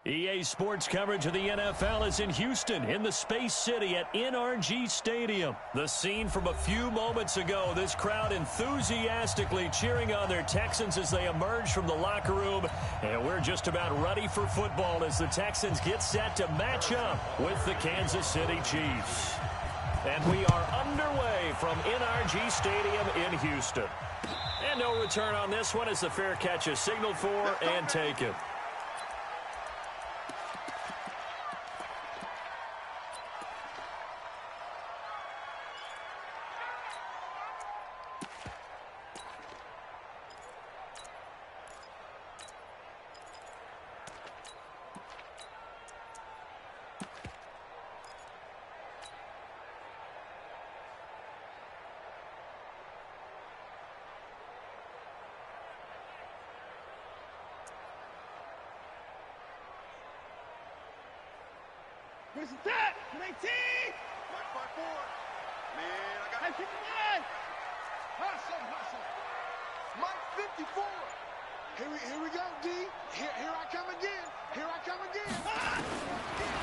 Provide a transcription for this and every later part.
EA Sports coverage of the NFL is in Houston, in the Space City at NRG Stadium. The scene from a few moments ago, this crowd enthusiastically cheering on their Texans as they emerge from the locker room. And we're just about ready for football as the Texans get set to match up with the Kansas City Chiefs. And we are underway from NRG Stadium in Houston. And no return on this one as the fair catch is signaled for and taken. Where's the tap? 19! Mike 5-4. Man, I got... Hey, 59! Hustle. Mike 54. Here we go, D. Here I come again.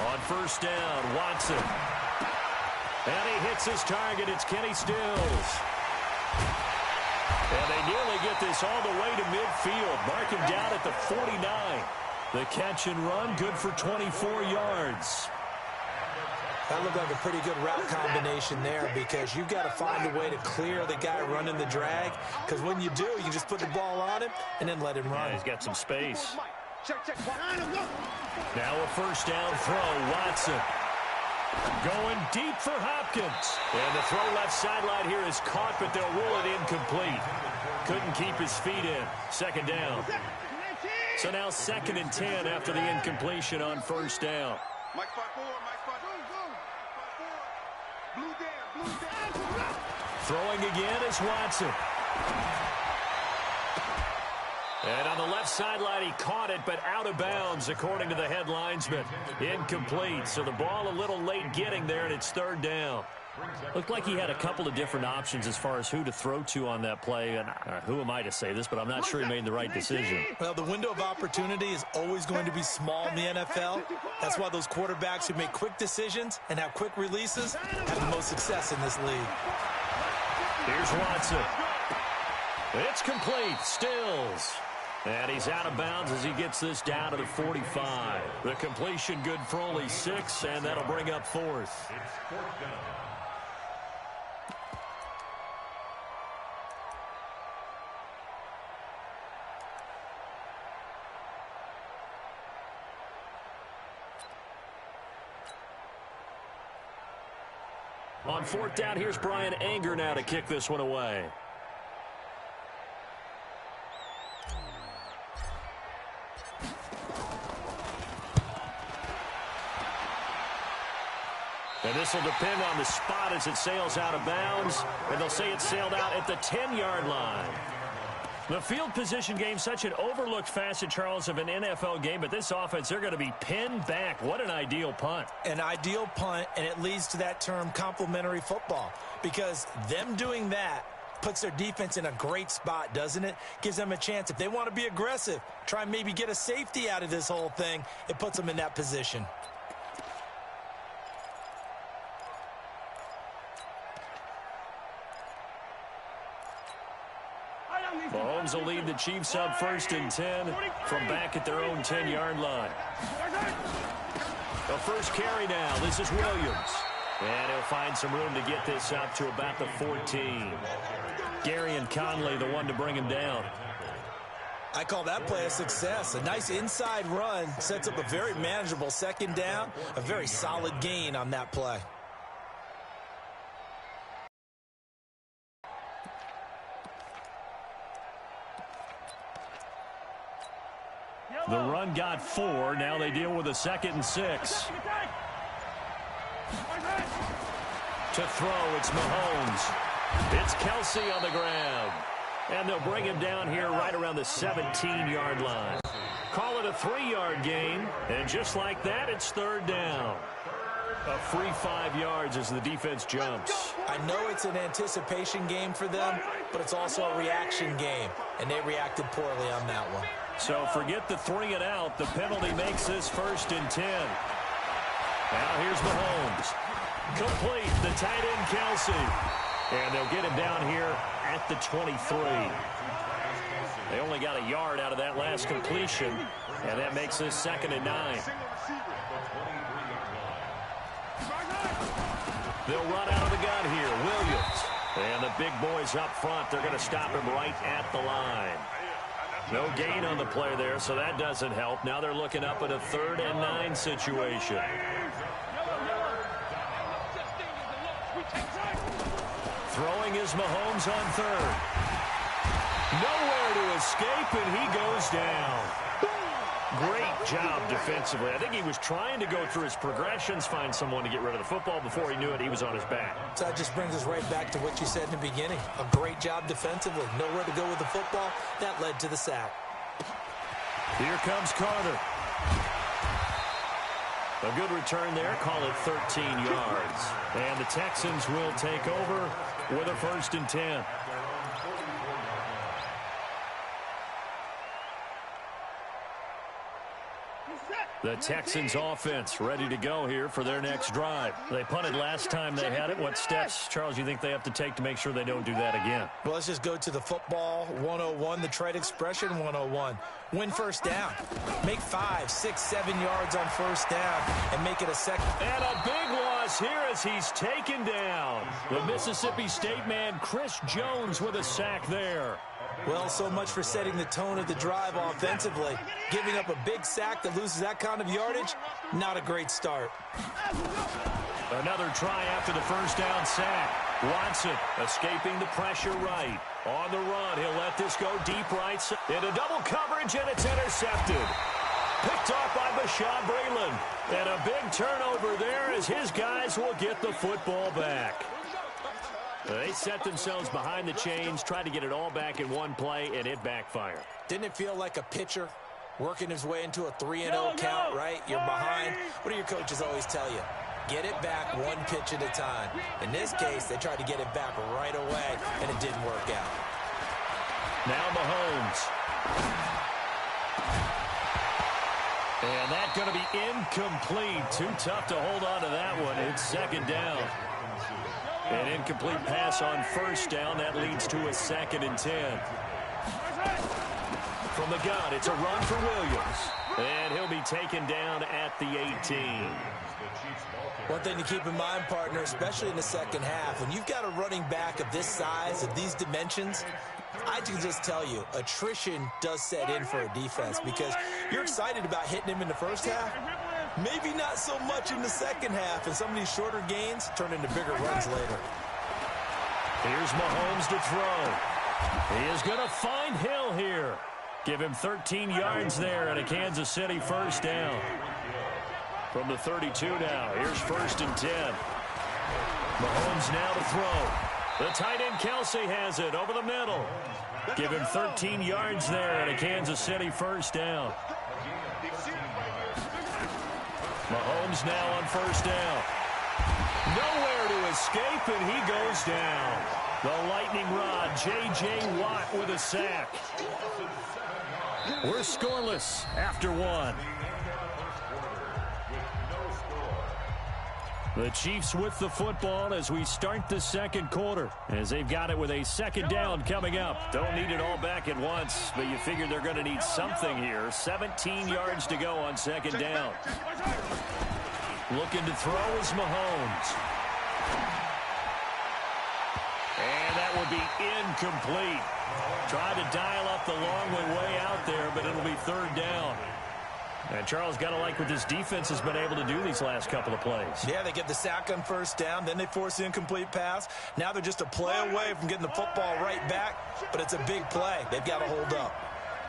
On first down, Watson. And he hits his target. It's Kenny Stills. And they nearly get this all the way to midfield. Mark him down at the 49. The catch and run, good for 24 yards. That looked like a pretty good route combination there because you've got to find a way to clear the guy running the drag, because when you do, you just put the ball on him and then let him run. Yeah, he's got some space. Now a first down throw, Watson. Going deep for Hopkins. And the throw left sideline here is caught, but they'll rule it incomplete. Couldn't keep his feet in. Second down. So now 2nd and 10 after the incompletion on first down. Mike 5-4. Blue down. Throwing again is Watson. And on the left sideline, he caught it, but out of bounds, according to the head linesman. Incomplete, so the ball a little late getting there, and it's 3rd down. Looked like he had a couple of different options as far as who to throw to on that play. And who am I to say this, but I'm not sure he made the right decision. Well, the window of opportunity is always going to be small in the NFL. That's why those quarterbacks who make quick decisions and have quick releases have the most success in this league. Here's Watson. It's complete. Stills. And he's out of bounds as he gets this down to the 45. The completion good for only 6, and that'll bring up 4th. On 4th down, here's Brian Anger now to kick this one away. And this will depend on the spot as it sails out of bounds. And they'll say it sailed out at the 10-yard line. The field position game, such an overlooked facet, Charles, of an NFL game. But this offense, they're going to be pinned back. What an ideal punt. An ideal punt, and it leads to that term complementary football. Because them doing that puts their defense in a great spot, doesn't it? Gives them a chance. If they want to be aggressive, try and maybe get a safety out of this whole thing, it puts them in that position. Mahomes will lead the Chiefs up 1st and 10 from back at their own 10-yard line. The first carry now. This is Williams. And he'll find some room to get this up to about the 14. Gary and Conley, the one to bring him down. I call that play a success. A nice inside run sets up a very manageable 2nd down. A very solid gain on that play. The run got 4. Now they deal with a 2nd and 6. To throw, it's Mahomes. It's Kelsey on the ground. And they'll bring him down here right around the 17-yard line. Call it a 3-yard gain. And just like that, it's 3rd down. A free 5 yards as the defense jumps. I know it's an anticipation game for them, but it's also a reaction game. And they reacted poorly on that one. So forget the 3 and out. The penalty makes this 1st and 10. Now here's Mahomes. Complete, the tight end Kelsey. And they'll get him down here at the 23. They only got a yard out of that last completion, and that makes this 2nd and 9. They'll run out of the gun here. Williams. And the big boys up front, they're going to stop him right at the line. No gain on the play there, so that doesn't help. Now they're looking up at a 3rd and 9 situation. Throwing is Mahomes on 3rd. Nowhere to escape, and he goes down. Great job defensively. I think he was trying to go through his progressions, find someone to get rid of the football. Before he knew it, he was on his back. So that just brings us right back to what you said in the beginning. A great job defensively. Nowhere to go with the football. That led to the sack. Here comes Carter. A good return there. Call it 13 yards. And the Texans will take over with a 1st and 10. The Texans offense ready to go here for their next drive. They punted last time they had it. What steps, Charles, you think they have to take to make sure they don't do that again? Well, let's just go to the football 101, the trade expression 101. Win 1st down. Make 5, 6, 7 yards on 1st down and make it a 2nd. And a big loss here as he's taken down. The Mississippi State man, Chris Jones, with a sack there. Well, so much for setting the tone of the drive offensively. Giving up a big sack that loses that kind of yardage, not a great start. Another try after the 1st down sack. Watson escaping the pressure right. On the run, he'll let this go deep right. Into double coverage, and it's intercepted. Picked off by Bashaud Breeland. And a big turnover there as his guys will get the football back. They set themselves behind the chains, tried to get it all back in one play, and it backfired. Didn't it feel like a pitcher working his way into a 3-0 count, right? You're behind. What do your coaches always tell you? Get it back one pitch at a time. In this case, they tried to get it back right away, and it didn't work out. Now Mahomes. And that's going to be incomplete. Too tough to hold on to that one. It's 2nd down. An incomplete pass on 1st down. That leads to a 2nd and 10. From the gun, it's a run for Williams. And he'll be taken down at the 18. One thing to keep in mind, partner, especially in the 2nd half, when you've got a running back of this size, of these dimensions, I can just tell you, attrition does set in for a defense because you're excited about hitting him in the 1st half. Maybe not so much in the 2nd half, and some of these shorter gains turn into bigger runs later. Here's Mahomes to throw. He is going to find Hill here. Give him 13 yards there and a Kansas City 1st down. From the 32 now, here's 1st and 10. Mahomes now to throw. The tight end Kelsey has it over the middle. Give him 13 yards there and a Kansas City 1st down. Mahomes now on 1st down. Nowhere to escape, and he goes down. The lightning rod, J.J. Watt with a sack. We're scoreless after 1. The Chiefs with the football as we start the 2nd quarter. As they've got it with a 2nd down coming up. Don't need it all back at once, but you figure they're going to need something here. 17 yards to go on 2nd down. Looking to throw is Mahomes. And that will be incomplete. Tried to dial up the long way out there, but it'll be 3rd down. And Charles, got to like what this defense has been able to do these last couple of plays. Yeah, they get the sack on 1st down, then they force the incomplete pass. Now they're just a play away from getting the football right back, but it's a big play. They've got to hold up.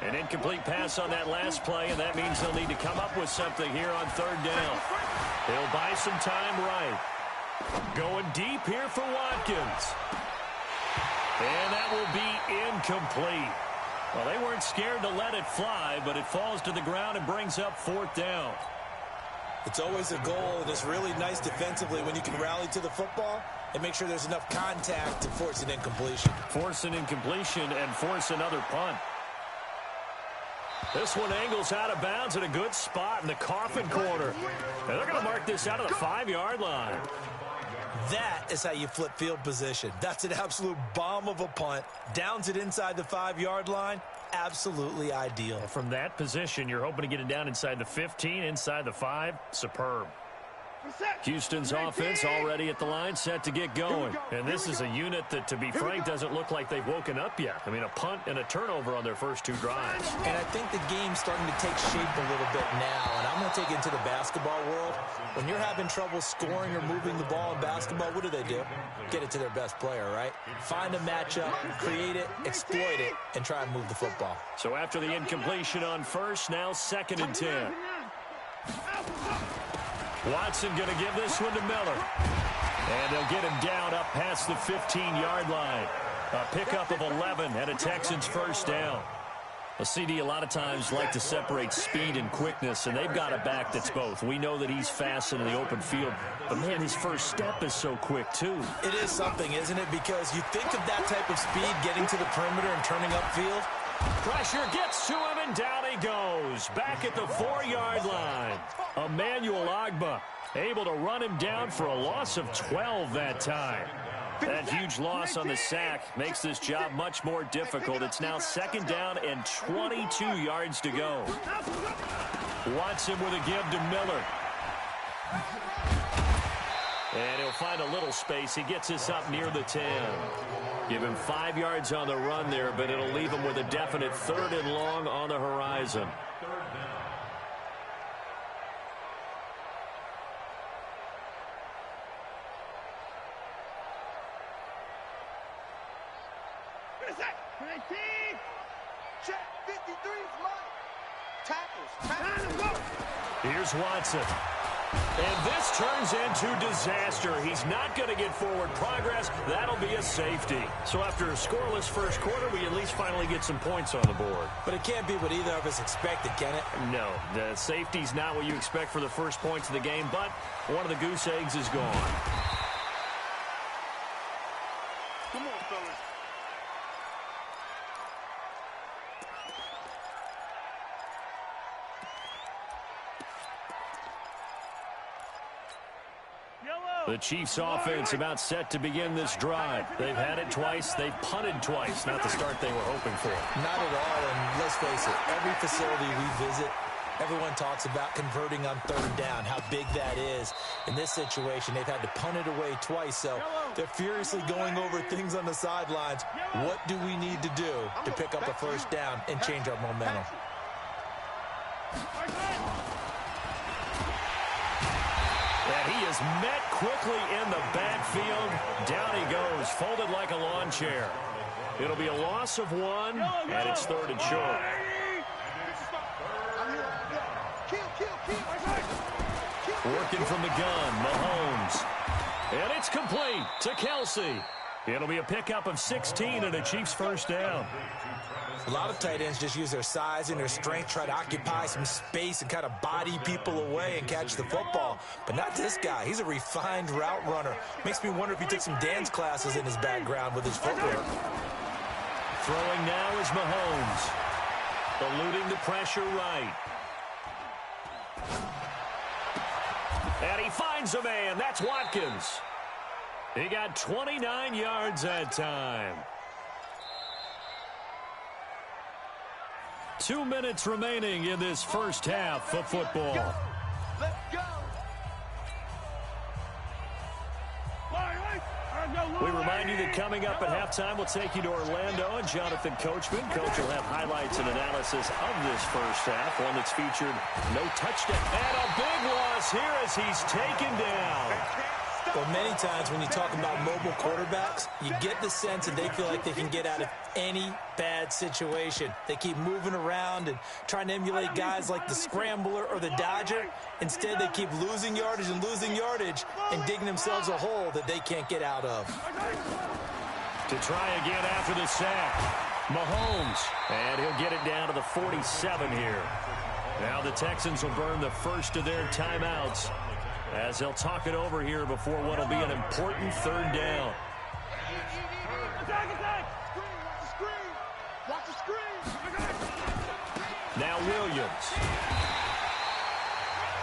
An incomplete pass on that last play, and that means they'll need to come up with something here on 3rd down. They'll buy some time right. Going deep here for Watkins. And that will be incomplete. Well, they weren't scared to let it fly, but it falls to the ground and brings up 4th down. It's always a goal, and it's really nice defensively when you can rally to the football and make sure there's enough contact to force an incompletion. Force an incompletion and force another punt. This one angles out of bounds at a good spot in the coffin corner. And they're going to mark this out of the 5-yard line. That is how you flip field position. That's an absolute bomb of a punt. Downs it inside the 5-yard line. Absolutely ideal. Well, from that position, you're hoping to get it down inside the 15, inside the 5. Superb. Houston's offense already at the line, set to get going. And this is a unit that, to be frank, doesn't look like they've woken up yet. I mean, a punt and a turnover on their first 2 drives. And I think the game's starting to take shape a little bit now. And I'm going to take it into the basketball world. When you're having trouble scoring or moving the ball in basketball, what do? Get it to their best player, right? Find a matchup, create it, exploit it, and try and move the football. So after the incompletion on first, now 2nd and 10. Watson going to give this one to Miller. And they'll get him down up past the 15-yard line. A pickup of 11 and a Texans first down. A CD a lot of times like to separate speed and quickness, and they've got a back that's both. We know that he's fast in the open field, but, man, his first step is so quick, too. It is something, isn't it? Because you think of that type of speed getting to the perimeter and turning upfield. Pressure gets to him, and down he goes. Back at the 4-yard line. Emmanuel Ogbah able to run him down for a loss of 12 that time. That huge loss on the sack makes this job much more difficult. It's now 2nd down and 22 yards to go. Watson with a give to Miller. And he'll find a little space. He gets this up near the 10. Give him 5 yards on the run there, but it'll leave him with a definite 3rd and long on the horizon. Here's Watson. And this turns into disaster. He's not going to get forward progress. That'll be a safety. So after a scoreless first quarter, we at least finally get some points on the board. But it can't be what either of us expected, can it? No, the safety's not what you expect for the first points of the game, but one of the goose eggs is gone. Come on, fellas. The Chiefs offense about set to begin this drive. They've had it twice. They've punted twice. Not the start they were hoping for. Not at all, and let's face it, every facility we visit, everyone talks about converting on 3rd down, how big that is. In this situation, they've had to punt it away twice, so they're furiously going over things on the sidelines. What do we need to do to pick up a first down and change our momentum? And he is met quickly in the backfield. Down he goes, folded like a lawn chair. It'll be a loss of 1, and it's 3rd and short. Working from the gun, Mahomes. And it's complete to Kelsey. It'll be a pickup of 16 and a Chiefs first down. A lot of tight ends just use their size and their strength, try to occupy some space and kind of body people away and catch the football. But not this guy. He's a refined route runner. Makes me wonder if he took some dance classes in his background with his footwork. Throwing now is Mahomes. Eluding the pressure right. And he finds a man. That's Watkins. He got 29 yards that time. 2 minutes remaining in this first half of football. Let's go. We remind you that coming up at halftime, we'll take you to Orlando and Jonathan Coachman. Coach will have highlights and analysis of this first half, one that's featured no touchdown. And a big loss here as he's taken down. Well, many times when you talk about mobile quarterbacks, you get the sense that they feel like they can get out of any bad situation. They keep moving around and trying to emulate guys like the Scrambler or the Dodger. Instead, they keep losing yardage and digging themselves a hole that they can't get out of. To try again after the sack, Mahomes, and he'll get it down to the 47 here. Now the Texans will burn the first of their timeouts as they'll talk it over here before what will be an important 3rd down. Now Williams.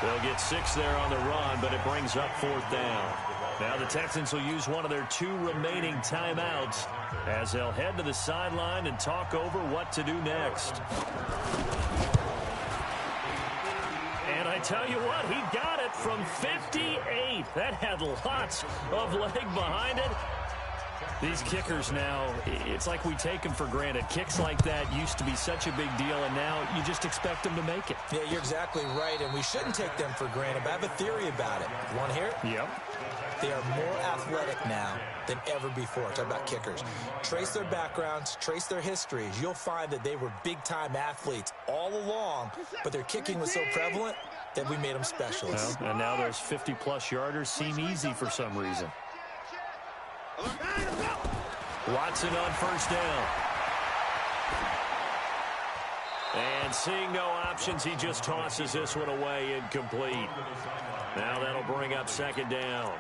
They'll get 6 there on the run, but it brings up 4th down. Now the Texans will use one of their 2 remaining timeouts as they'll head to the sideline and talk over what to do next. And I tell you what, he got it from 58. That had lots of leg behind it. These kickers now, it's like we take them for granted. Kicks like that used to be such a big deal, and now you just expect them to make it. Yeah, you're exactly right, and we shouldn't take them for granted. But I have a theory about it. Want to hear it? Yep. They are more athletic now than ever before. Talk about kickers. Trace their backgrounds, trace their histories. You'll find that they were big-time athletes all along, but their kicking was so prevalent that we made them specialists. Well, and now those 50-plus yarders seem easy for some reason. Watson on 1st down. And seeing no options, he just tosses this one away incomplete. Now that'll bring up 2nd down.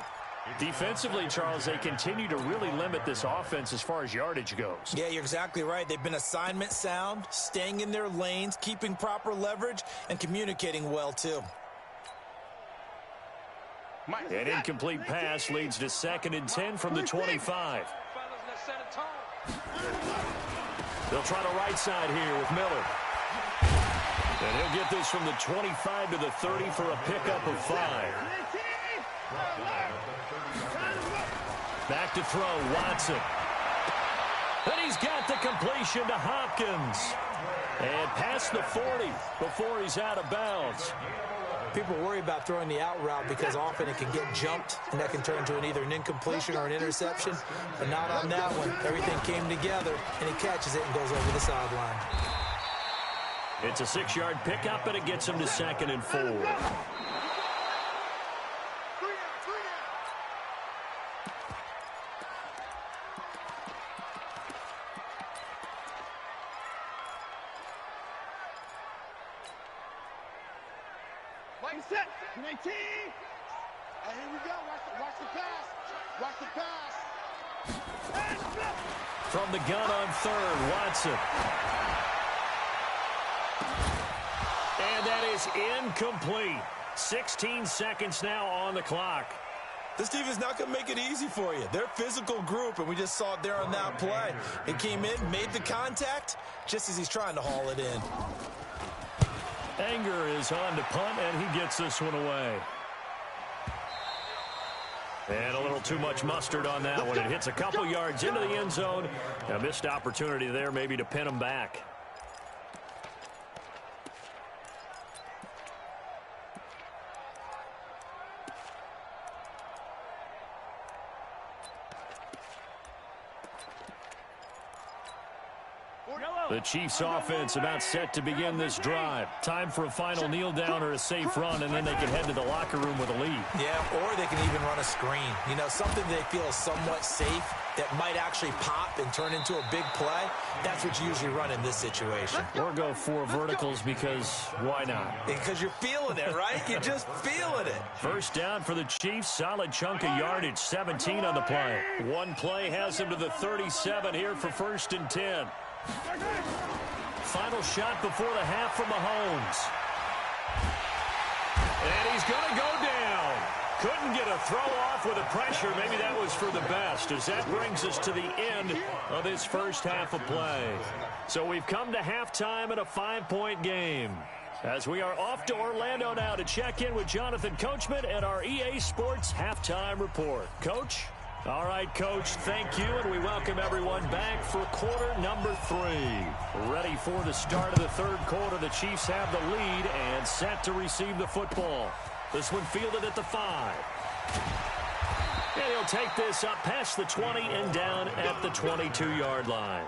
Defensively, Charles, they continue to really limit this offense as far as yardage goes. Yeah, you're exactly right. They've been assignment sound, staying in their lanes, keeping proper leverage, and communicating well, too. An incomplete pass leads to 2nd and 10 from the 25. They'll try the right side here with Miller. And he'll get this from the 25 to the 30 for a pickup of 5. Back to throw, Watson. And he's got the completion to Hopkins. And past the 40 before he's out of bounds. People worry about throwing the out route because often it can get jumped, and that can turn into either an incompletion or an interception. But not on that one. Everything came together, and he catches it and goes over the sideline. It's a 6-yard pickup, and it gets him to 2nd and 4. Set. 19. And here we go. Watch the pass. Watch the pass. From the gun on 3rd, Watson. And that is incomplete. 16 seconds now on the clock. This team is not going to make it easy for you. They're a physical group, and we just saw it there on that play. He came in, made the contact, just as he's trying to haul it in. Anger is on to punt, and he gets this one away. And a little too much mustard on that one. It hits a couple yards into the end zone. A missed opportunity there maybe to pin him back. The Chiefs offense about set to begin this drive. Time for a final kneel down or a safe run, and then they can head to the locker room with a lead. Yeah, or they can even run a screen. You know, something they feel is somewhat safe that might actually pop and turn into a big play. That's what you usually run in this situation. Or go for verticals because why not? Because you're feeling it, right? You're just feeling it. 1st down for the Chiefs. Solid chunk of yardage. 17 on the play. One play has him to the 37 here for 1st and 10. Final shot before the half from Mahomes. And he's going to go down. Couldn't get a throw off with the pressure. Maybe that was for the best, as that brings us to the end of this first half of play. So we've come to halftime in a 5-point game, as we are off to Orlando now to check in with Jonathan Coachman and our EA Sports Halftime Report. Coach? All right, Coach, thank you, and we welcome everyone back for quarter number 3. Ready for the start of the 3rd quarter. The Chiefs have the lead and set to receive the football. This one fielded at the 5. And he'll take this up past the 20 and down at the 22-yard line.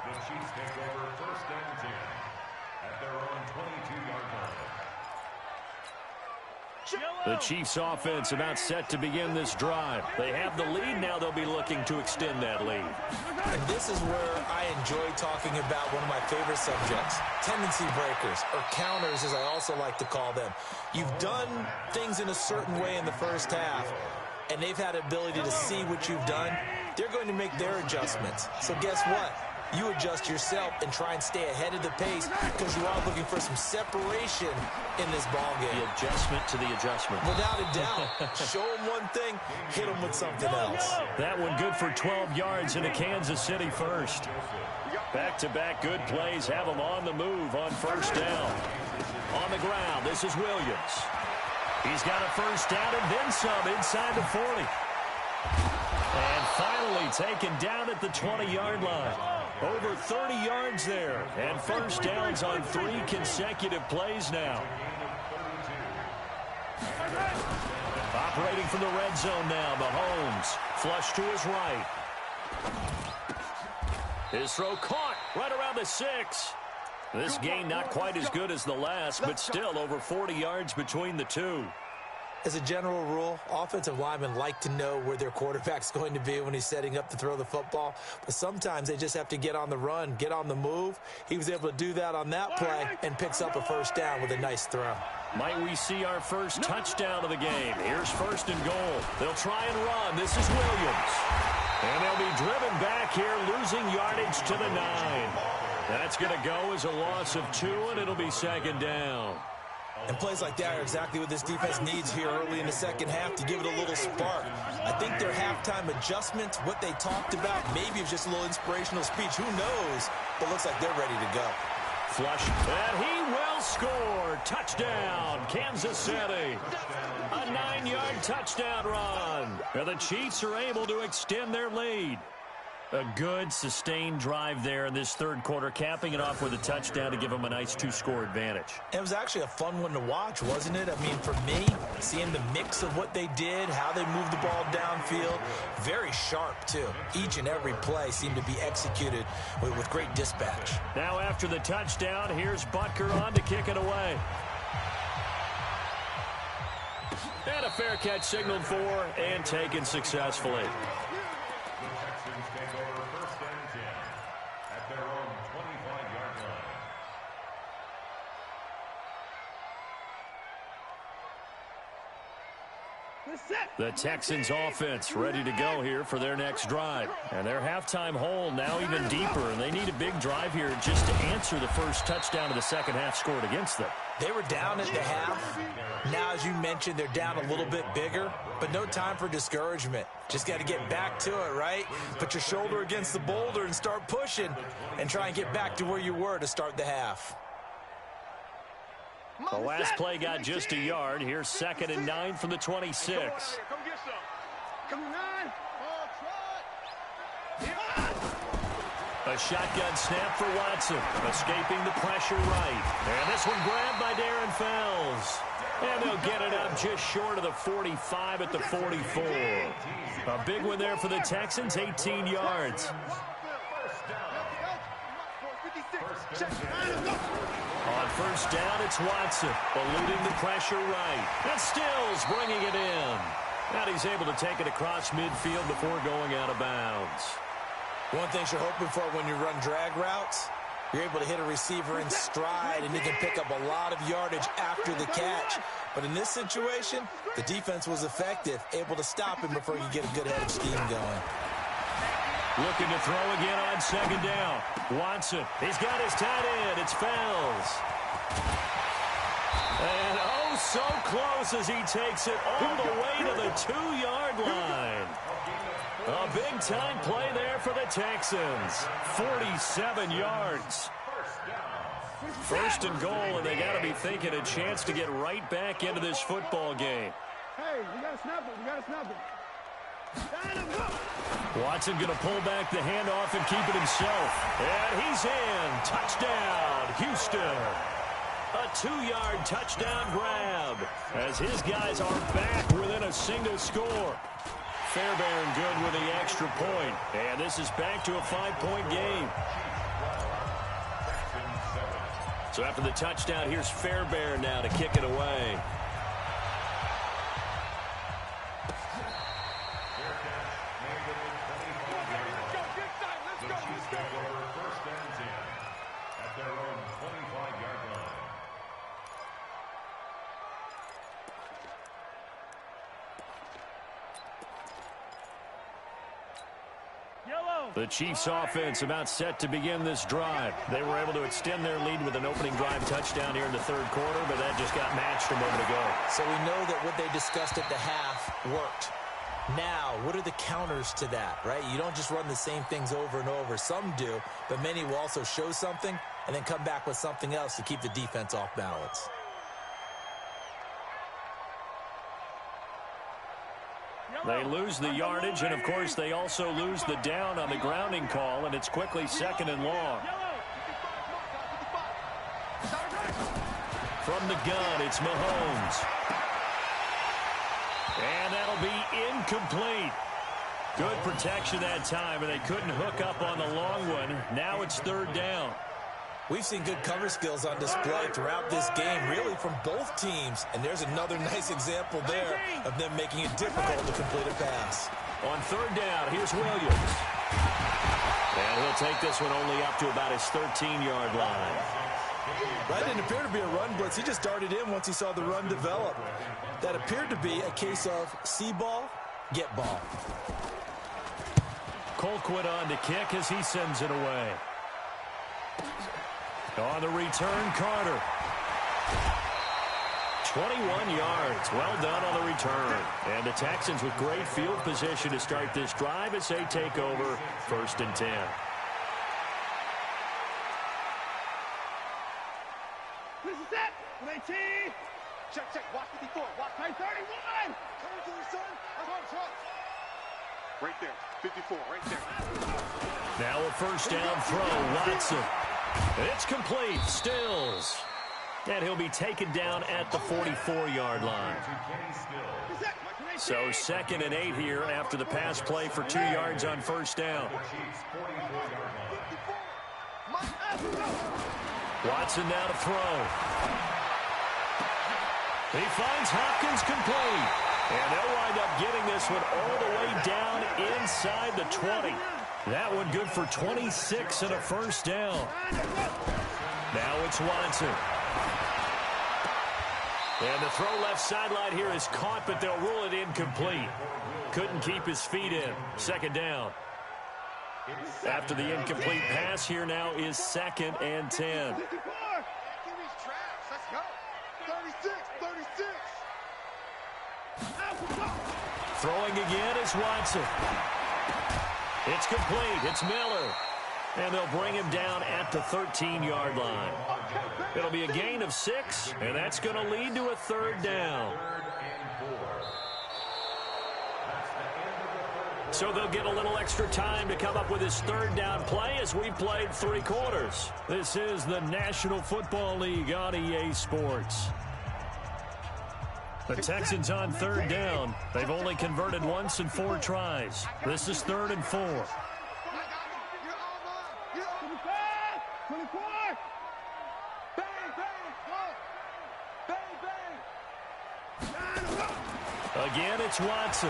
The Chiefs offense about set to begin this drive. They have the lead. Now they'll be looking to extend that lead. And this is where I enjoy talking about one of my favorite subjects, tendency breakers, or counters as I also like to call them. You've done things in a certain way in the first half, and they've had ability to see what you've done. They're going to make their adjustments. So guess what? you adjust yourself and try and stay ahead of the pace because you are looking for some separation in this ball game. The adjustment to the adjustment. Without a doubt. Show them one thing, hit them with something else. That one good for 12 yards into Kansas City first. Back-to-back good plays have them on the move on first down. On the ground, this is Williams. He's got a first down and then some inside the 40. And finally taken down at the 20-yard line. Over 30 yards there. And first downs on 3 consecutive plays now. Operating from the red zone now, Mahomes. Flush to his right. His throw caught right around the 6. This gain not quite as good as the last, but still over 40 yards between the two. As a general rule, offensive linemen like to know where their quarterback's going to be when he's setting up to throw the football. But sometimes they just have to get on the run, get on the move. He was able to do that on that play and picks up a first down with a nice throw. Might we see our first touchdown of the game? Here's first and goal. They'll try and run. This is Williams. And they'll be driven back here, losing yardage to the 9. That's going to go as a loss of 2, and it'll be second down. And plays like that are exactly what this defense needs here early in the second half to give it a little spark. I think their halftime adjustments, what they talked about, maybe it's just a little inspirational speech. Who knows? But looks like they're ready to go. Flush, and he will score. Touchdown, Kansas City. A 9-yard touchdown run. And the Chiefs are able to extend their lead. A good, sustained drive there in this third quarter, capping it off with a touchdown to give them a nice 2-score advantage. It was actually a fun one to watch, wasn't it? I mean, for me, seeing the mix of what they did, how they moved the ball downfield, very sharp, too. Each and every play seemed to be executed with great dispatch. Now after the touchdown, here's Butker on to kick it away. And a fair catch signaled for and taken successfully. The Texans offense ready to go here for their next drive. And their halftime hole now even deeper. And they need a big drive here just to answer the first touchdown of the second half scored against them. They were down at the half. Now, as you mentioned, they're down a little bit bigger. But no time for discouragement. Just got to get back to it, right? Put your shoulder against the boulder and start pushing. And try and get back to where you were to start the half. The last play got just a yard. Here's 2nd and 9 from the 26. A shotgun snap for Watson, escaping the pressure right. And this one grabbed by Darren Fells. And they'll get it up just short of the 45 at the 44. A big one there for the Texans, 18 yards. On first down, it's Watson, eluding the pressure right. And Stills bringing it in. And he's able to take it across midfield before going out of bounds. One thing you're hoping for when you run drag routes, you're able to hit a receiver in stride, and he can pick up a lot of yardage after the catch. But in this situation, the defense was effective, able to stop him before he could get a good head of steam going. Looking to throw again on second down. Watson, he's got his tight end. It's Fells. And oh, so close as he takes it all the way to the 2-yard line. A big-time play there for the Texans. 47 yards. First and goal, and they got to be thinking a chance to get right back into this football game. Hey, we got to snap it. We got to snap it. Watson going to pull back the handoff and keep it himself. And he's in. Touchdown, Houston. A 2-yard touchdown grab as his guys are back within a single score. Fairbairn good with the extra point. And this is back to a 5-point game. So after the touchdown, here's Fairbairn now to kick it away. The Chiefs offense about set to begin this drive. They were able to extend their lead with an opening drive touchdown here in the third quarter, but that just got matched a moment ago. So we know that what they discussed at the half worked. Now, what are the counters to that, right? You don't just run the same things over and over. Some do, but many will also show something and then come back with something else to keep the defense off balance. They lose the yardage, and, of course, they also lose the down on the grounding call, and it's quickly second and long. From the gun, it's Mahomes. And that'll be incomplete. Good protection that time, and they couldn't hook up on the long one. Now it's third down. We've seen good cover skills on display throughout this game, really from both teams. And there's another nice example there of them making it difficult to complete a pass. On third down, here's Williams. And he'll take this one only up to about his 13-yard line. That didn't appear to be a run blitz. He just darted in once he saw the run develop. That appeared to be a case of see ball, get ball. Colquitt on to kick as he sends it away. On the return, Carter. 21 yards. Well done on the return. And the Texans with great field position to start this drive as they take over 1st and 10. This is it. 19. Check. Watch 54. Watch 31. Come to the sun. Right there. 54. Right there. Now a first down throw. Watson. It's complete. Stills. And he'll be taken down at the 44-yard line. So 2nd and 8 here after the pass play for 2 yards on first down. Watson now to throw. He finds Hopkins complete. And they'll wind up getting this one all the way down inside the 20. That one good for 26 and a first down. Now it's Watson. And the throw left sideline here is caught, but they'll rule it incomplete. Couldn't keep his feet in. 2nd down. After the incomplete pass, here now is 2nd and 10. Let's go. 36. Throwing again is Watson. It's complete. It's Miller. And they'll bring him down at the 13-yard line. It'll be a gain of 6, and that's going to lead to a 3rd down. So they'll get a little extra time to come up with his 3rd down play as we played 3 quarters. This is the National Football League on EA Sports. The Texans on 3rd down. They've only converted once in 4 tries. This is 3rd and 4. 24. Bang, bang. Again, it's Watson.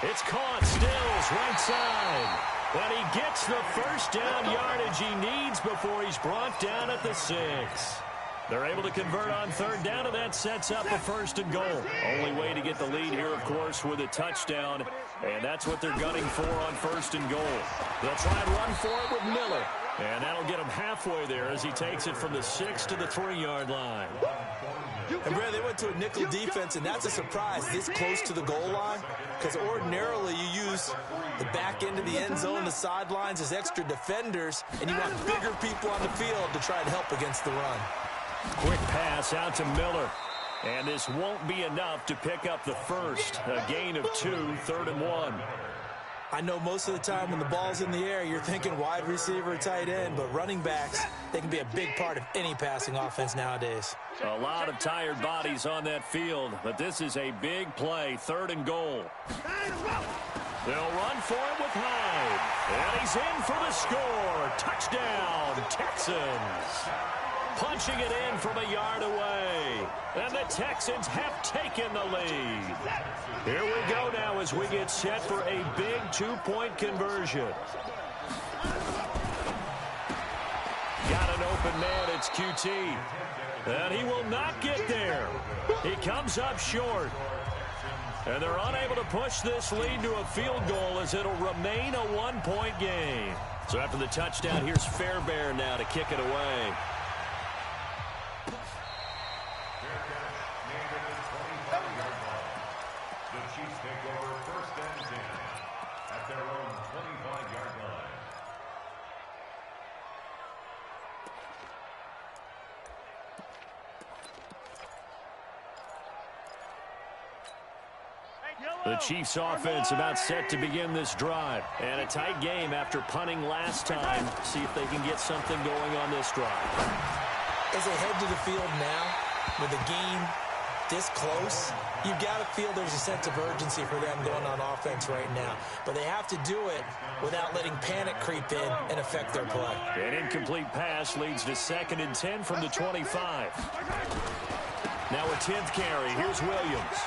It's caught. Stills right side. But he gets the first down yardage he needs before he's brought down at the 6. They're able to convert on 3rd down, and that sets up a 1st and goal. Only way to get the lead here, of course, with a touchdown, and that's what they're gunning for on 1st and goal. They'll try and run for it with Miller, and that'll get him halfway there as he takes it from the 6 to the 3-yard line. And, Brad, they went to a nickel defense, and that's a surprise this close to the goal line, because ordinarily you use the back end of the end zone, the sidelines as extra defenders, and you want bigger people on the field to try and help against the run. Quick pass out to Miller. And this won't be enough to pick up the first. A gain of 2, 3rd and 1. I know most of the time when the ball's in the air, you're thinking wide receiver, tight end, but running backs, they can be a big part of any passing offense nowadays. A lot of tired bodies on that field, but this is a big play, 3rd and goal. They'll run for it with Hyde. And he's in for the score. Touchdown, Texans. Punching it in from a yard away. And the Texans have taken the lead. Here we go now as we get set for a big 2-point conversion. Got an open man, it's QT. And he will not get there. He comes up short. And they're unable to push this lead to a field goal as it'll remain a one-point game. So after the touchdown, here's Fairbairn now to kick it away. The Chiefs take over first and 10 at their own 25-yard line. The Chiefs offense about set to begin this drive. And a tight game after punting last time. See if they can get something going on this drive. As they head to the field now, with the game this close, you've got to feel there's a sense of urgency for them going on offense right now. But they have to do it without letting panic creep in and affect their play. An incomplete pass leads to 2nd and 10 from the 25. Now a 10th carry. Here's Williams.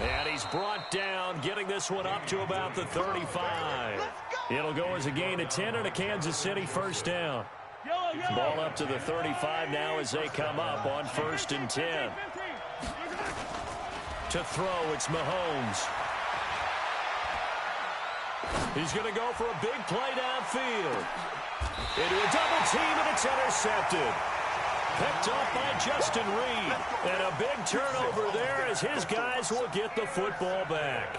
And he's brought down, getting this one up to about the 35. It'll go as a gain of 10 and a Kansas City first down. Ball up to the 35 now as they come up on 1st and 10. To throw, it's Mahomes. He's going to go for a big play downfield. Into a double team, and it's intercepted. Picked off by Justin Reed. And a big turnover there as his guys will get the football back.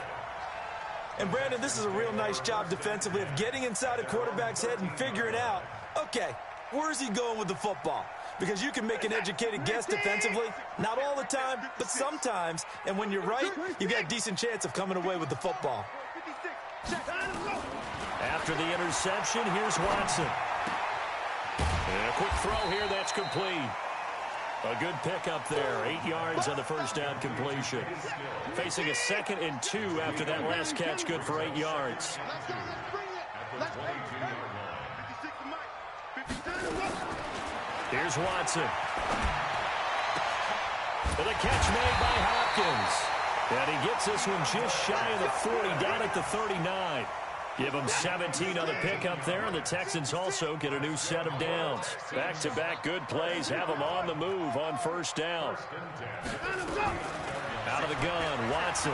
And, Brandon, this is a real nice job defensively of getting inside a quarterback's head and figuring out, okay, where's he going with the football? Because you can make an educated guess defensively. Not all the time, but sometimes. And when you're right, you've got a decent chance of coming away with the football. After the interception, here's Watson. And a quick throw here, that's complete. A good pickup there, 8 yards on the first down completion. Facing a 2nd and 2 after that last catch, good for 8 yards. Here's Watson. And a catch made by Hopkins. And he gets this one just shy of the 40, down at the 39. Give them 17 on the pickup there, and the Texans also get a new set of downs. Back-to-back good plays have them on the move on first down. Out of the gun, Watson.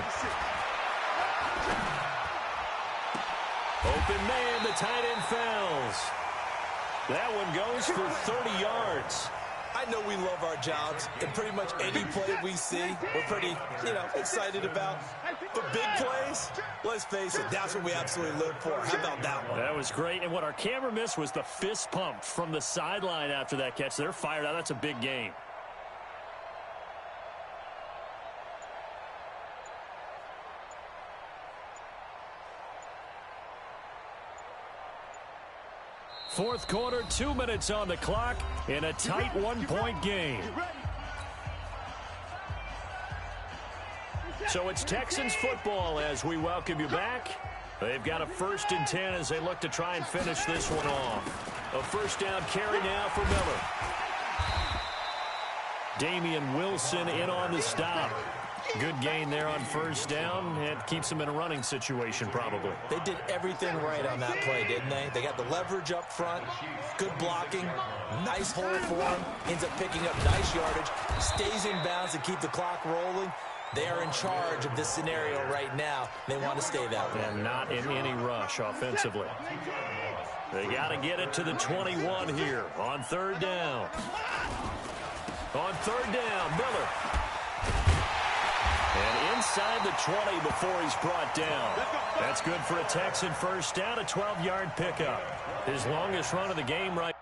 Open man, the tight end fouls. That one goes for 30 yards. I know we love our jobs, and pretty much any play we see, we're pretty, excited about. But big plays, let's face it, that's what we absolutely live for. How about that one? That was great, and what our camera missed was the fist pump from the sideline after that catch. They're fired out. That's a big game. Fourth quarter, 2 minutes on the clock in a tight one-point game. So it's Texans football as we welcome you back. They've got a 1st and 10 as they look to try and finish this one off. A first down carry now for Miller. Damian Wilson in on the stop. Good gain there on first down. It keeps them in a running situation probably. They did everything right on that play, didn't they? They got the leverage up front, good blocking, nice hole for him, ends up picking up nice yardage, stays in bounds to keep the clock rolling. They are in charge of this scenario right now. They want to stay that way. And not in any rush offensively. They got to get it to the 21 here on 3rd down. On 3rd down, Miller. And inside the 20 before he's brought down. That's good for a Texan first down, a 12-yard pickup. His longest run of the game right.